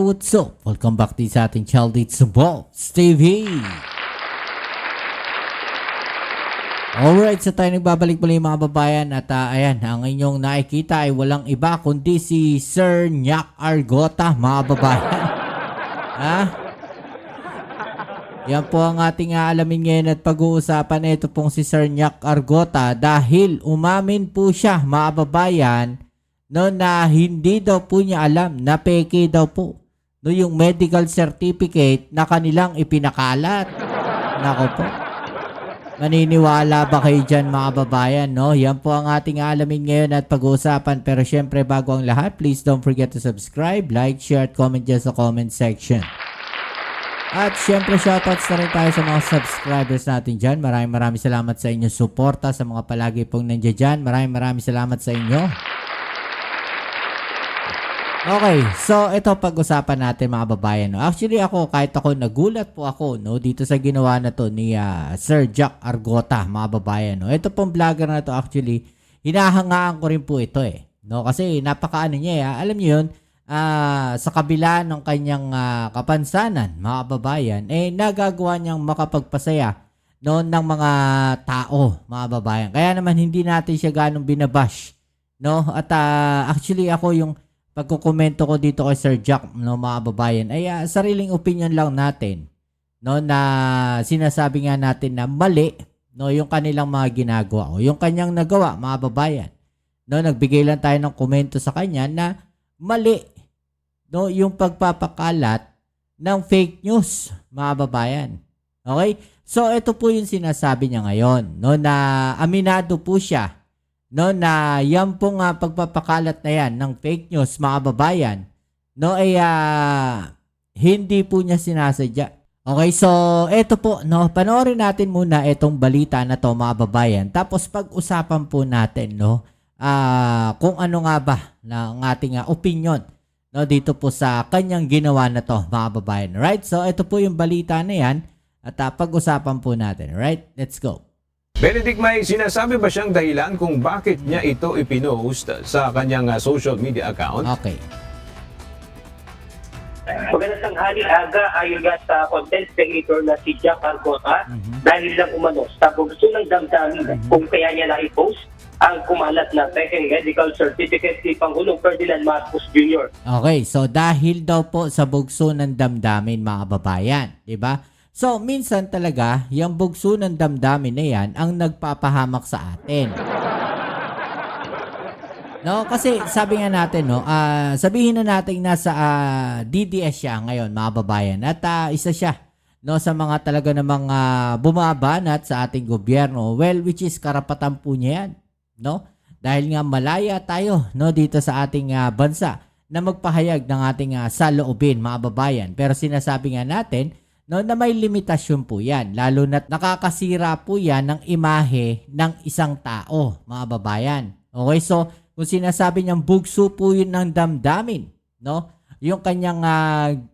what's up? Welcome back din sa ating Child It's Balls TV. Alright, so tayo nagbabalik muli mga babayan at ayan, ang inyong nakikita ay walang iba kundi si Sir Nyak Argota mga babayan. Yan po ang ating aalamin ngayon at pag-uusapan. Ito pong si Sir Nyak Argota dahil umamin po siya mga babayan no, na hindi daw po niya alam na peke daw po no, yung medical certificate na kanilang ipinakalat. Nako po. Maniniwala ba kayo dyan mga babayan? No? Yan po ang ating alamin ngayon at pag-uusapan. Pero syempre bago ang lahat, please don't forget to subscribe, like, share at comment dyan sa comment section. At syempre shoutouts na rin tayo sa mga subscribers natin dyan. Maraming salamat sa inyong suporta sa mga palagi pong nandiyan dyan. Maraming salamat sa inyo. Okay, so ito pag-usapan natin mga babayan. No? Actually kahit ako nagulat po ako no, dito sa ginawa na to ni Sir Nyak Argota mga babayan. No? Ito pong vlogger na to actually, hinahangaan ko rin po ito No? Kasi napakaano niya alam niyo yun, sa kabila ng kanyang kapansanan mga babayan, nagagawa niyang makapagpasaya no, ng mga tao mga babayan. Kaya naman hindi natin siya ganong binabash. No? At actually ako yung pagkukomento ko dito kay Sir Nyak no, mga babayan ay sariling opinion lang natin no, na sinasabi nga natin na mali no, yung kanilang mga ginagawa o yung kanyang nagawa mga babayan. No, nagbigay lang tayo ng komento sa kanya na mali no, yung pagpapakalat ng fake news mga babayan. Okay? So ito po yung sinasabi niya ngayon no, na aminado po siya no, na yan pong pagpapakalat na yan ng fake news mga babayan no, ay hindi po niya sinasadya. Okay, so eto po no, panoorin natin muna itong balita na to mga babayan, tapos pag-usapan po natin no, kung ano nga ba na ang ating opinion no, dito po sa kanyang ginawa na to mga babayan. Right, so ito po yung balita na yan at pag-usapan po natin. Right, let's go. Benedict, may sinasabi ba siyang dahilan kung bakit niya ito ipinost sa kanyang social media account? Okay. Magandang tanghali aga ayon nga sa content creator na si Nyak Argota dahil lang umano sa bugso ng damdamin kung kaya niya na-i-post ang kumalat na pekeng medical certificate ni Pangulong Ferdinand Marcos Jr. Okay, so dahil daw po sa bugso ng damdamin mga babayan, di ba? So, minsan talaga, yung bugso ng damdamin na yan ang nagpapahamak sa atin. No, kasi sabi nga natin, no, sabihin na natin nasa DDS siya ngayon, mga babayan. At isa siya no, sa mga talaga namang bumabanat sa ating gobyerno. Well, which is karapatan po niya yan. No? Dahil nga malaya tayo no, dito sa ating bansa na magpahayag ng ating saloobin, mga babayan. Pero sinasabi nga natin, no, na may limitasyon po yan. Lalo na't nakakasira po yan ng imahe ng isang tao, mga babayan. Okay, so kung sinasabi niyang bugso po yun ng damdamin, no? Yung kanyang,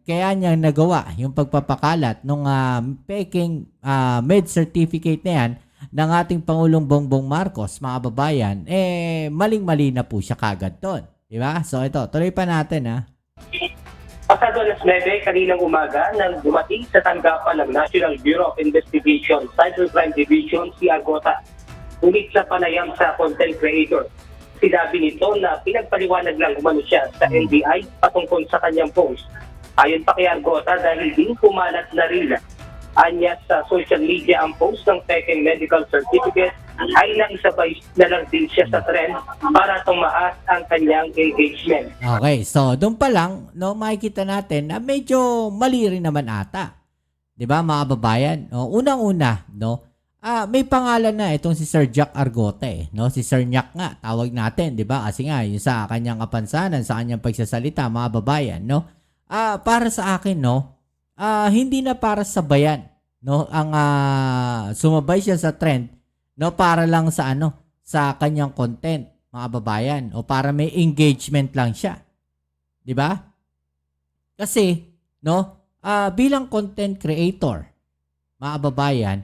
kaya niyang nagawa, yung pagpapakalat ng peking med certificate na yan ng ating Pangulong Bongbong Marcos, mga babayan, maling-mali na po siya kagad doon. Diba? So ito, tuloy pa natin Pasado alas 9 kaninang umaga nang dumating sa tanggapan ng National Bureau of Investigation Cybercrime Division si Argota. Ngunit sa panayam sa content creator, sinabi nito na pinagpaliwanag lang umano siya sa NBI patungkol sa kanyang post. Ayon pa kay Argota, dahil din kumalat na rin anya sa social media ang post ng peking medical certificate ay naisabay na lang din siya sa trend para tumaas ang kanyang engagement. Okay, so doon pa lang, no, makikita natin na medyo mali rin naman ata. 'Di ba, mga babayan? Unang-una, no, may pangalan na itong si Sir Nyak Argota no? Si Sir Nyak nga, tawag natin, 'di ba? Kasi nga yung sa kanyang kapansanan, sa kanyang pagsasalita, mga babayan, no? Para sa akin, no, hindi na para sa bayan, no, ang sumabay siya sa trend, no, para lang sa sa kanyang content, mga babayan, o para may engagement lang siya. 'Di ba? Kasi, no, bilang content creator, mga babayan,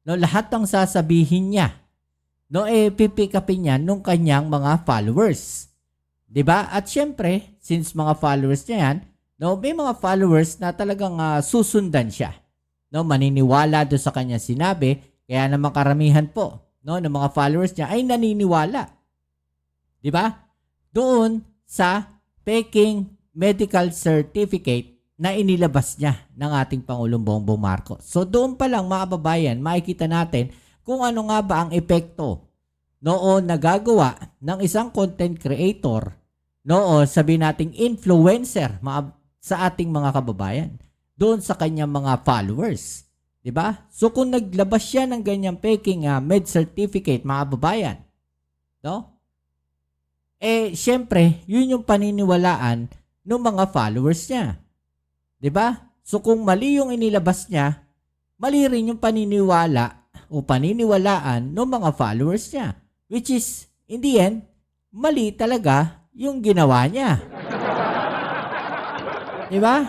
no, lahat ng sasabihin niya, no, pipick upin niya nung kanyang mga followers. 'Di ba? At syempre, since mga followers niya yan, No, may mga followers na talagang susundan siya. No, maniniwala doon sa kanya sinabi, kaya naman karamihan po, no, ng mga followers niya ay naniniwala. 'Di ba? Doon sa peking medical certificate na inilabas niya ng ating Pangulong Bongbong Marcos. So doon pa lang mga kababayan, makikita natin kung ano nga ba ang epekto noon nagagawa ng isang content creator, no, o sabihin nating influencer sa ating mga kababayan doon sa kanyang mga followers. 'Di ba? So kung naglabas siya ng ganyang peking med certificate, mga kababayan, no? Syempre, yun yung paniniwalaan ng mga followers niya. 'Di ba? So kung mali yung inilabas niya, mali rin yung paniniwala o paniniwalaan ng mga followers niya. Which is, in the end, mali talaga yung ginawa niya. 'Di ba?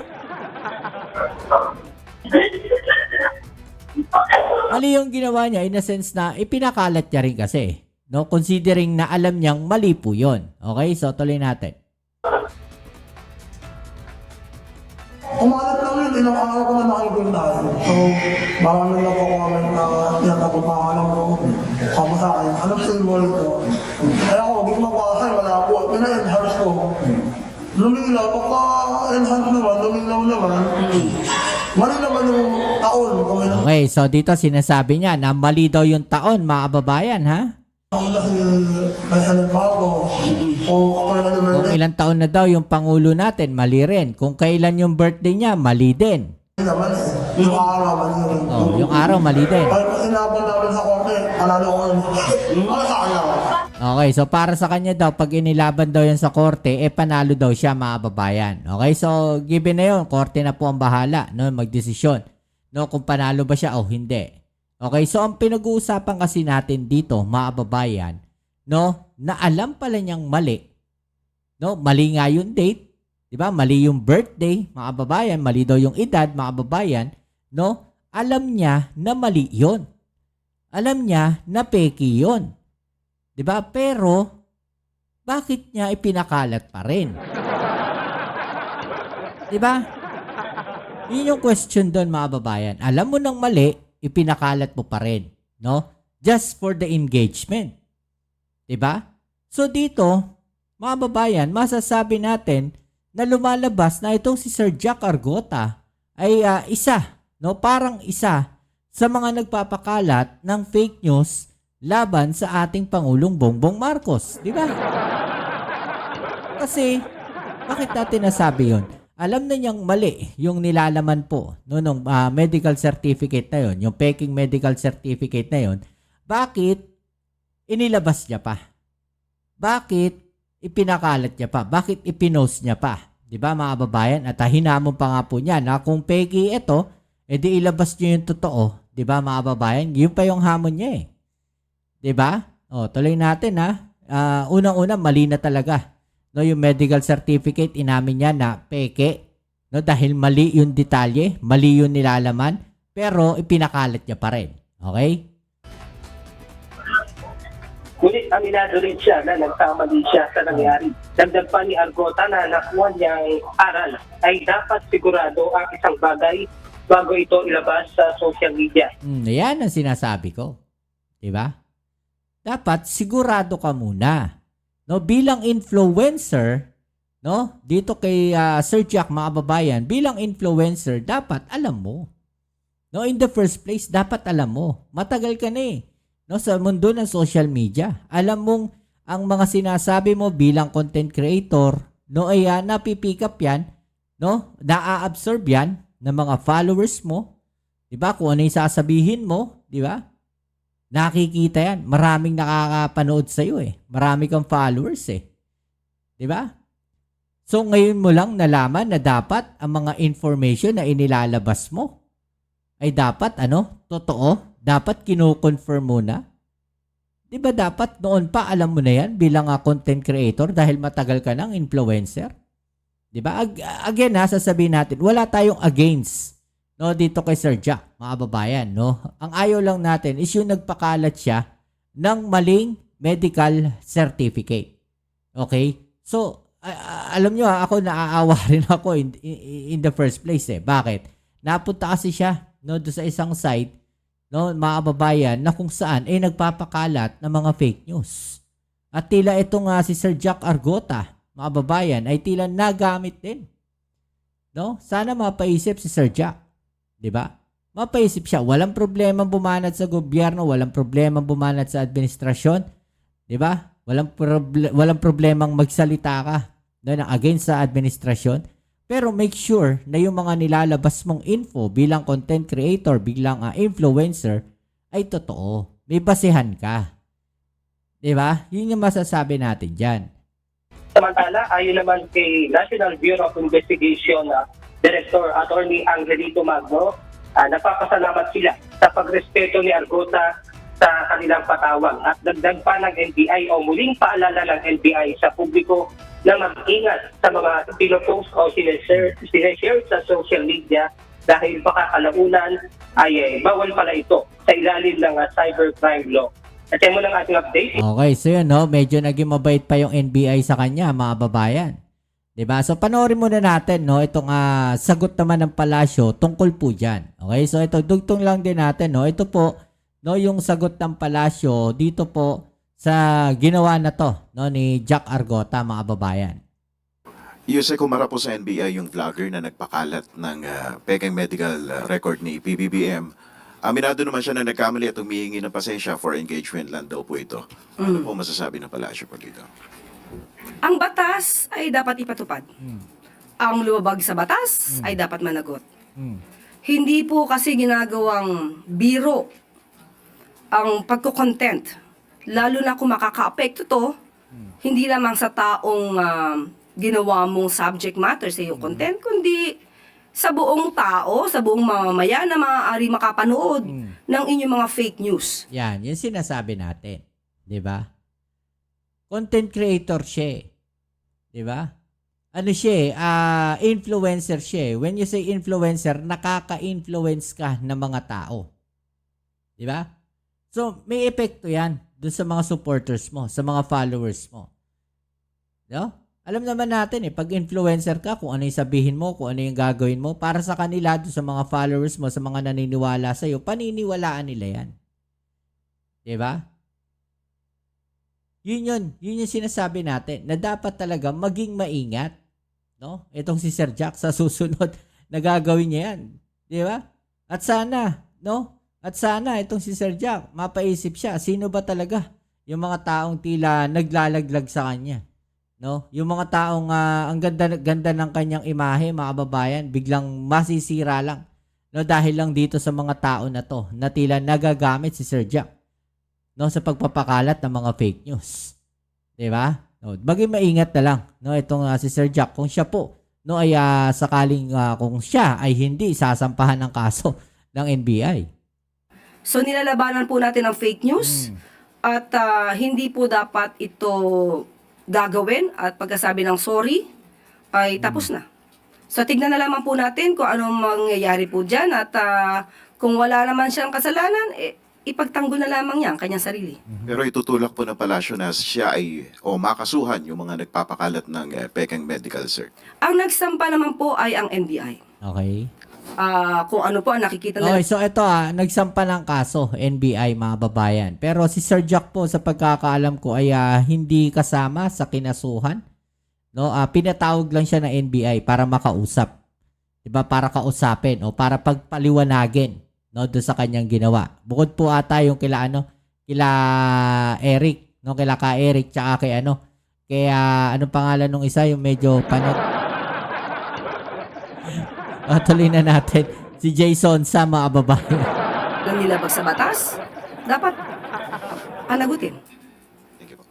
Mali yung ginawa niya in a sense na ipinakalat niya rin kasi. No, considering na alam niyang mali po yun. Okay, so tuloy natin. Kumalat lang yun, ilang araw ko na nakikita. So, maraming na po comment na tinatapos pangalan ko. Kama sa akin, anong symbol ko? Kaya ako, hindi ko mapasay, wala po. Pina-enhance ko. Lumilaw, pagka-enhance naman, lumilaw naman. Mali naman yung taon. Okay, so dito sinasabi niya na mali daw yung taon, mga kababayan, ha? Ako kasi may halimbawa ko, o kailan naman Kung ilang taon na daw yung Pangulo natin, mali rin. Kung kailan yung birthday niya, mali din. naman eh. Yung araw, mali yun. Oh, yung araw, mali din. Kahit pag inaban namin sa korte, panalo ko yun. Ano sa kanya? Okay, so para sa kanya daw, pag inilaban daw yan sa korte, panalo daw siya, mga kababayan. Okay, so given na yun, korte na po ang bahala, no, magdesisyon, no, kung panalo ba siya o hindi. Okay, so ang pinag-uusapan kasi natin dito, mga kababayan, no, na alam pala niyang mali, no, mali nga yung date, di ba, mali yung birthday, mga kababayan, mali daw yung edad, mga kababayan, no, alam niya na mali yun. Alam niya na peke yun. Di ba? Pero, bakit niya ipinakalat pa rin? Di ba? Yun yung question doon, mga kababayan. Alam mo nang mali, ipinakalat mo pa rin, no? Just for the engagement. 'Di ba? So dito, mga kababayan, masasabi natin na lumalabas na itong si Sir Jack Argota ay isa, no? Parang isa sa mga nagpapakalat ng fake news laban sa ating Pangulong Bongbong Marcos, 'di ba? Kasi bakit natin nasabi 'yon? Alam na niyang mali yung nilalaman po no, nung medical certificate na yon, yung peking medical certificate na yon. Bakit inilabas niya pa? Bakit ipinakalat niya pa? Bakit ipinost niya pa? 'Di ba, mga kababayan? At hinamon pa nga po niya na kung peki ito, edi ilabas niyo yung totoo. 'Di ba, mga kababayan? Yun pa yung hamon niya eh. 'Di ba? O, tuloy natin ha. Unang-una, mali na talaga. No, yung medical certificate, inamin niya na peke, no, dahil mali yung detalye, mali yung nilalaman, pero ipinakalat niya pa rin. Okay? Ngunit aminado rin siya na nagkamali siya sa nangyari. Dagdag pa ni Argota na nakuha niyang aral ay dapat sigurado ang isang bagay bago ito ilabas sa social media. Yan ang sinasabi ko. Diba? Dapat sigurado ka muna. No, bilang influencer, no, dito kay Sir Jack, mga kababayan, bilang influencer, dapat alam mo. No, in the first place, dapat alam mo. Matagal ka na eh. No, sa mundo ng social media. Alam mong ang mga sinasabi mo bilang content creator, no, ay napipick up yan, no, naa-absorb yan ng mga followers mo. 'Di ba? Kung ano 'yung sasabihin mo, 'di ba? Nakikita yan. Maraming nakakapanood sa'yo eh. Marami kang followers eh. 'Di ba? So ngayon mo lang nalaman na dapat ang mga information na inilalabas mo ay dapat totoo. Dapat kino-confirm mo na. 'Di ba dapat noon pa alam mo na yan bilang content creator dahil matagal ka ng influencer? 'Di ba? Again sasabihin natin, wala tayong against no, dito kay Sir Jack, mga kababayan, no? Ang ayaw lang natin is yung nagpakalat siya ng maling medical certificate. Okay? So, alam nyo ako naaawa rin ako in the first place eh. Bakit? Napunta kasi siya no, doon sa isang site, no, mga kababayan, na kung saan nagpapakalat ng mga fake news. At tila itong si Sir Jack Argota, mga kababayan, ay tila nagamit din. No? Sana mapaisip si Sir Jack. 'Di ba? Mapaisip siya, walang problema bumanat sa gobyerno, walang problema bumanat sa administrasyon, 'di ba? Walang problemang magsalita ka no, na against sa administrasyon, pero make sure na yung mga nilalabas mong info bilang content creator, bilang influencer ay totoo. May basehan ka. 'Di ba? Yun yung masasabi natin diyan. Samantala, ayon naman kay National Bureau of Investigation Director Attorney Angelito Magno, napapasalamat sila sa pagrespeto ni Argota sa kanilang patawag at dagdag pa ng NBI o muling paalala ng NBI sa publiko na mag-ingat sa mga pinopost o sineshare sa social media dahil baka kalaunan ay bawal pala ito sa ilalim ng cybercrime law. At yan mo ng ating update. Okay, so yun, no? Medyo naging mabait pa yung NBI sa kanya, mga babayan. 'Di ba? So panoorin muna natin, no, itong sagot naman ng palasyo tungkol po diyan. Okay? So ito dugtong lang din natin, no. Ito po, no, yung sagot ng palasyo dito po sa ginawa na to, no, ni Jack Argota, mga babayan. Yuse, kumara po sa NBI yung vlogger na nagpakalat ng pekeng medical record ni PBBM. Aminado naman siya na nagkamali at humihingi ng pasensya for engagement lang daw po ito. Ano po masasabi ng palasyo pag ito? Ang batas ay dapat ipatupad. Ang lumabag sa batas ay dapat managot. Hindi po kasi ginagawang biro ang pagko-content. Lalo na kung makaka-apekto to, hindi lamang sa taong ginawa mong subject matter sa iyong content, kundi sa buong tao, sa buong mamamayan na maaari makapanood ng inyong mga fake news. Yan, yung sinasabi natin. 'Di ba? Content creator siya. 'Di ba? Ano siya, influencer siya. When you say influencer, nakaka-influence ka ng mga tao. 'Di ba? So, may epekto 'yan dun sa mga supporters mo, sa mga followers mo. No? Alam naman natin pag influencer ka, kung ano yung sabihin mo, kung ano yung gagawin mo, para sa kanila, dun sa mga followers mo, sa mga naniniwala sa'yo, paniniwalaan nila yan. 'Di ba? Yun yung sinasabi natin, na dapat talaga maging maingat, no? Itong si Sir Jack sa susunod na gagawin niya yan. 'Di ba? At sana, no? At sana itong si Sir Jack, mapaisip siya, sino ba talaga yung mga taong tila naglalaglag sa kanya? No, yung mga taong ang ganda ng kanyang imahe, mga kababayan, biglang masisira lang, no, dahil lang dito sa mga tao na to na tila nagagamit si Sir Jack, no, sa pagpapakalat ng mga fake news. 'Di ba? No, maging maingat na lang, no, itong si Sir Jack kung siya po, no, ay sakaling kung siya ay hindi sasampahan ng kaso ng NBI. So nilalabanan po natin ang fake news at hindi po dapat ito gagawin at pagkasabi ng sorry ay tapos na. So tignan na lamang po natin kung anong mangyayari po dyan at kung wala naman siyang kasalanan, ipagtanggol na lamang niya ang kanyang sarili. Pero itutulak po ng palasyo na siya ay makasuhan yung mga nagpapakalat ng pekeng medical, sir. Ang nagsampa naman po ay ang NBI. Okay? Kung ano po ang nakikita nila. Okay, so ito nagsampa ng kaso, NBI, mga babayan. Pero si Sir Jack po, sa pagkakaalam ko, ay hindi kasama sa kinasuhan. No, pinatawag lang siya ng NBI para makausap. 'Di ba? Para kausapin o para pagpaliwanagin, no, doon sa kanyang ginawa. Bukod po ata yung kila Eric, no, kila ka Eric tsaka kay anong pangalan nung isa, yung medyo panot. Tuloy na natin si Jason sa mga babae. Nang nilabag sa batas, dapat panagutin. Thank you po.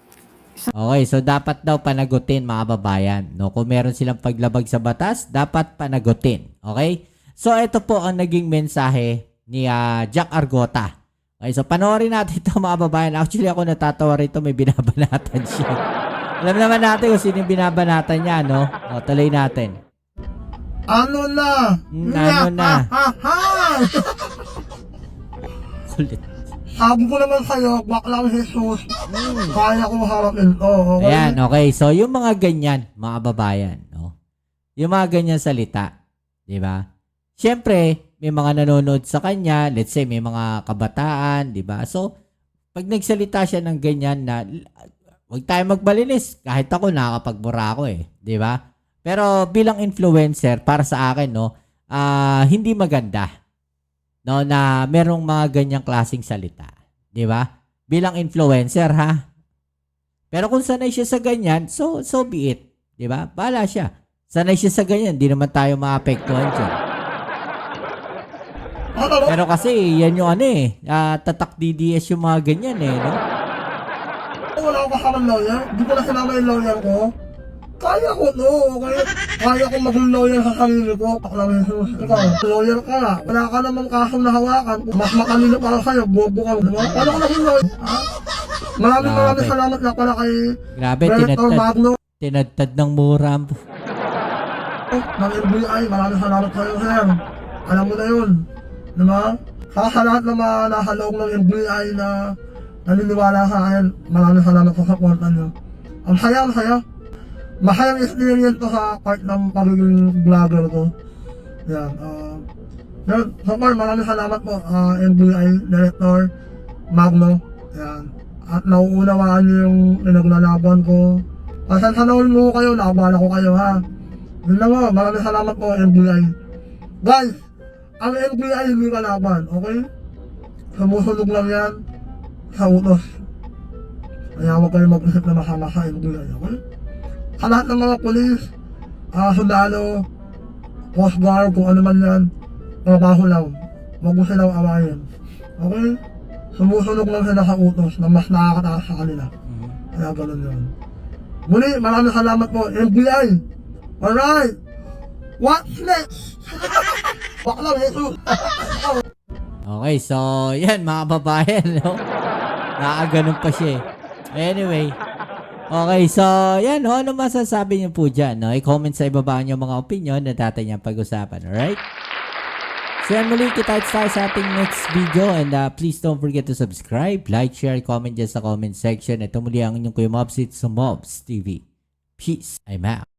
Okay, so dapat daw panagutin, mga babayan. No, kung meron silang paglabag sa batas, dapat panagutin. Okay? So ito po ang naging mensahe ni Jack Argota. Okay, so panoorin natin ito, mga babayan. Actually ako natatawa rito, may binabanatan siya. Alam naman natin kung sino yung binabanatan niya, no? O, tuloy natin. Ano na? Ano na? Kulit. Sabi ko naman sa'yo, baklang Jesus, kaya kong harapin to, okay? Ayan, okay. So, yung mga ganyan, mga babayan, no? Yung mga ganyan salita, di ba? Siyempre, may mga nanonood sa kanya, let's say, may mga kabataan, di ba? So, pag nagsalita siya ng ganyan na, huwag tayo magbalinis. Kahit ako, nakakapagbura ako eh, di ba? Pero bilang influencer, para sa akin, no, hindi maganda, no, na merong mga ganyang klaseng salita, di ba? Bilang influencer, ha? Pero kung sanay siya sa ganyan, so be it. Di ba? Bahala siya. Sanay siya sa ganyan, di naman tayo maapektuhan dyan. Pero kasi, yan yung ano eh, tatak DDS yung mga ganyan eh, no? Wala akong kasamang lawyer, di ko na sinama yung lawyer ko. Kaya ko, no, okay? Kaya ko maging lawyer sa sarili ko. Baklang Jesus, ikaw, lawyer ka nga. Wala ka namang kasong nahawakan. Mas makalino para sa'yo, bobo ka, di ba? Paano ko naging lawyer? Ha? Maraming salamat na pala kay Grabe, Director Magno tinadtad ng mura. ng NBI. Maraming salamat sa'yo, sir. Alam mo na yun. Di ba? Sa lahat na mga nasa loob ng NBI na naniniwala sa akin, maraming salamat sa supportan nyo. Ang saya. Masayang experience to sa part ng pagiging vlogger ko. Yan. Yan. So far, maraming salamat po, NBI Director Magno. Yan. At nauunawaan niyo yung pinaglalaban ko. Pasansanawan mo kayo, nakabala ko kayo ha. Yun lang mo, maraming salamat po, NBI. Guys, ang NBI hindi kalaban, okay? Sumusunod lang yan sa utos. Kaya huwag kayo mag-isip na masama sa NBI, okay? Sa lahat ng mga polis, sundalo, Coast Guard, kung ano man yan, trabaho lang. Huwag mo silang awayin. Okay? Sumusunod lang sila sa utos na mas nakakataas sa kanila. Kaya ganun yun. Muli, maraming salamat po, NBI! Alright! What's next? Baklang Jesus! Okay, so, yan, mga babayan, no? Nakaganon pa siya eh. Anyway, okay, so, yan, no? Ano masasabi niyo po dyan, no? I-comment sa ibaba niyo mga opinion na dati niyang pag-usapan, alright? So, yan, muli kita tayo sa ating next video and please don't forget to subscribe, like, share, comment dyan sa comment section. Ito muli ang inyong Kuya Mobs, it's Mobs TV. Peace. I'm out.